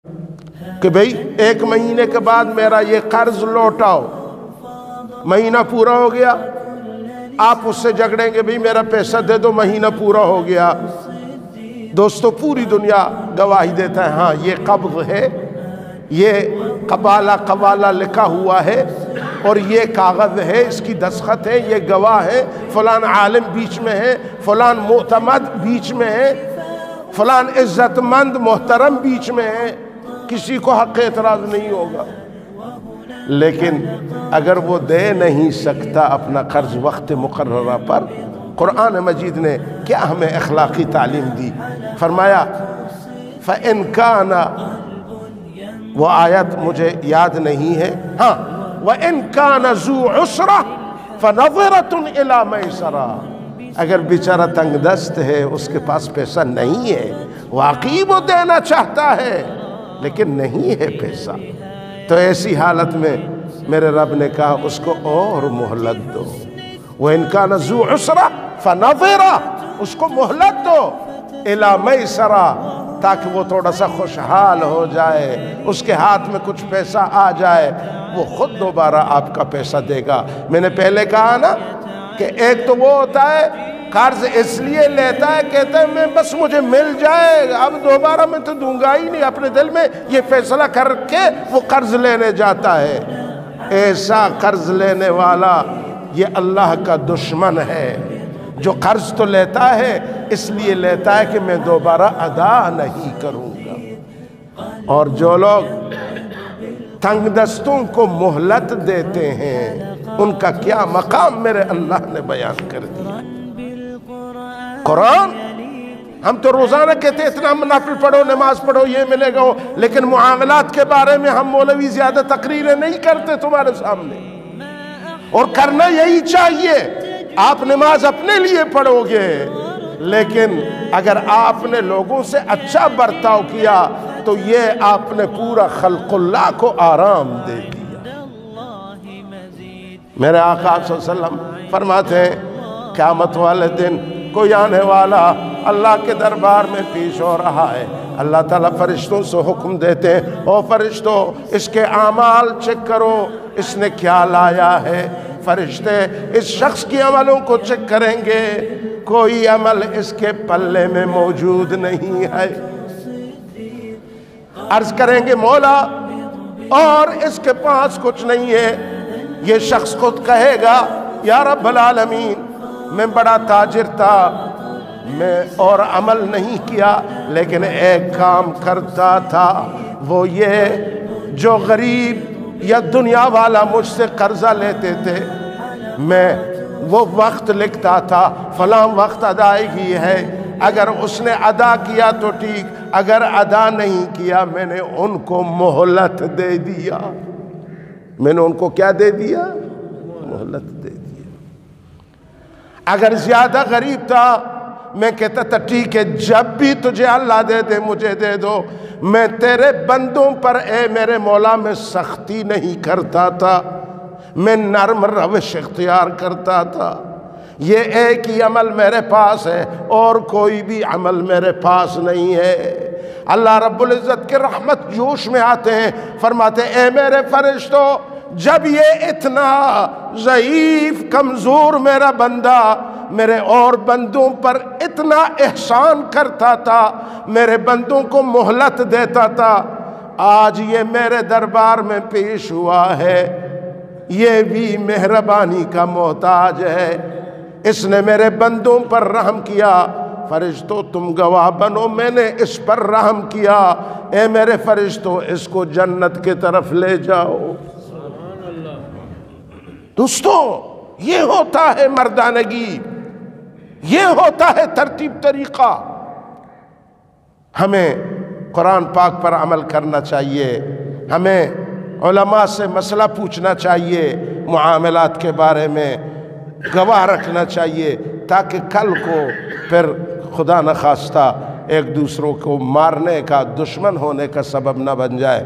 کہ بھئی 1 مہینے کے بعد میرا یہ قرض لوٹاؤ. مہینہ پورا ہو گیا، آپ اس سے جھگڑیں گے بھئی میرا پیسہ دے دو، مہینہ پورا ہو گیا. دوستو پوری دنیا گواہی دیتا ہے ہاں یہ قبض ہے، یہ قبالہ لکھا ہوا ہے، اور یہ کاغذ ہے، اس کی دستخط ہے، یہ گواہ ہے، فلان عالم بیچ میں ہے، فلان معتمد بیچ میں ہے، فلان عزت مند محترم بیچ میں ہے، کسی کو حق اعتراض نہیں ہوگا. لیکن اگر وہ دے نہیں سکتا اپنا قرض وقت مقررہ پر، قرآن مجید نے کیا ہمیں اخلاقی تعلیم دی؟ فرمایا فَإِنْ كَانَ، وہ آیت مجھے یاد نہیں ہے، ہاں وَإِنْ كَانَ ذُو عُسْرَةٍ فَنَظِرَةٌ إِلَى مَيْسَرَةٍ، اگر بیچارہ تنگ دست ہے، اس کے پاس پیسہ نہیں ہے، واقعی وہ دینا چاہتا ہے لیکن نہیں ہے پیسہ، تو ایسی حالت میں میرے رب نے کہا اس کو اور مہلت دو. وَإِنْ كَانَ ذُو عُسْرَةٍ فَنَظِرَةٌ، اس کو مہلت دو، إِلَى مَيْسَرَةٍ، تاکہ وہ تھوڑا سا خوشحال ہو جائے، اس کے ہاتھ میں کچھ پیسہ آ جائے، وہ خود دوبارہ آپ کا پیسہ دے گا. میں نے پہلے کہا نا کہ ایک تو وہ ہوتا ہے قرض اس لیے لیتا ہے، کہتا ہے میں بس مجھے مل جائے، اب دوبارہ میں تو دوں گا ہی نہیں، اپنے دل میں یہ فیصلہ کر کے وہ قرض لینے جاتا ہے. ایسا قرض لینے والا یہ اللہ کا دشمن ہے. جو قرض تو لیتا ہے اس لیے لیتا ہے کہ میں دوبارہ ادا نہیں کروں گا. اور جو لوگ تنگ دستوں کو مہلت دیتے ہیں ان کا کیا مقام میرے اللہ نے بیان کر دیا. قرآن ہم تو روزانہ کہتے اتنا نفل پڑھو، نماز پڑھو، یہ ملے گا، لیکن معاملات کے بارے میں ہم مولوی زیادہ تقریریں نہیں کرتے تمہارے سامنے، اور کرنا یہی چاہیے. آپ نماز اپنے لیے پڑھو گے، لیکن اگر آپ نے لوگوں سے اچھا برتاؤ کیا تو یہ آپ نے پورا خلق اللہ کو آرام دے دیا. میرے آقا صلی اللہ علیہ وسلم فرماتے ہیں قیامت والے دن کوئی آنے والا اللہ کے دربار میں پیش ہو رہا ہے، اللہ تعالیٰ فرشتوں سے حکم دیتے ہیں او فرشتوں اس کے اعمال چیک کرو، اس نے کیا لایا ہے. فرشتے اس شخص کی عملوں کو چیک کریں گے، کوئی عمل اس کے پلے میں موجود نہیں ہے. عرض کریں گے مولا اور اس کے پاس کچھ نہیں ہے. یہ شخص خود کہے گا یا رب العالمین میں بڑا تاجر تھا، میں اور عمل نہیں کیا، لیکن ایک کام کرتا تھا، وہ یہ جو غریب یا دنیا والا مجھ سے قرضہ لیتے تھے میں وہ وقت لکھتا تھا، فلاں وقت ادائیگی ہے، اگر اس نے ادا کیا تو ٹھیک، اگر ادا نہیں کیا میں نے ان کو مہلت دے دیا. میں نے ان کو کیا دے دیا؟ مہلت دے دیا. اگر زیادہ غریب تھا میں کہتا تھا ٹھیک ہے، جب بھی تجھے اللہ دے دے مجھے دے دو، میں تیرے بندوں پر اے میرے مولا میں سختی نہیں کرتا تھا، میں نرم روش اختیار کرتا تھا. یہ ایک ہی عمل میرے پاس ہے اور کوئی بھی عمل میرے پاس نہیں ہے. اللہ رب العزت کے رحمت جوش میں آتے ہیں، فرماتے اے میرے فرشتوں جب یہ اتنا ضعیف کمزور میرا بندہ میرے اور بندوں پر اتنا احسان کرتا تھا، میرے بندوں کو مہلت دیتا تھا، آج یہ میرے دربار میں پیش ہوا ہے، یہ بھی مہربانی کا محتاج ہے، اس نے میرے بندوں پر رحم کیا. فرشتوں تم گواہ بنو میں نے اس پر رحم کیا. اے میرے فرشتوں اس کو جنت کی طرف لے جاؤ. دوستو یہ ہوتا ہے مردانگی، یہ ہوتا ہے ترتیب طریقہ. ہمیں قرآن پاک پر عمل کرنا چاہیے، ہمیں علماء سے مسئلہ پوچھنا چاہیے، معاملات کے بارے میں گواہ رکھنا چاہیے، تاکہ کل کو پھر خدا نخواستہ ایک دوسروں کو مارنے کا، دشمن ہونے کا سبب نہ بن جائے.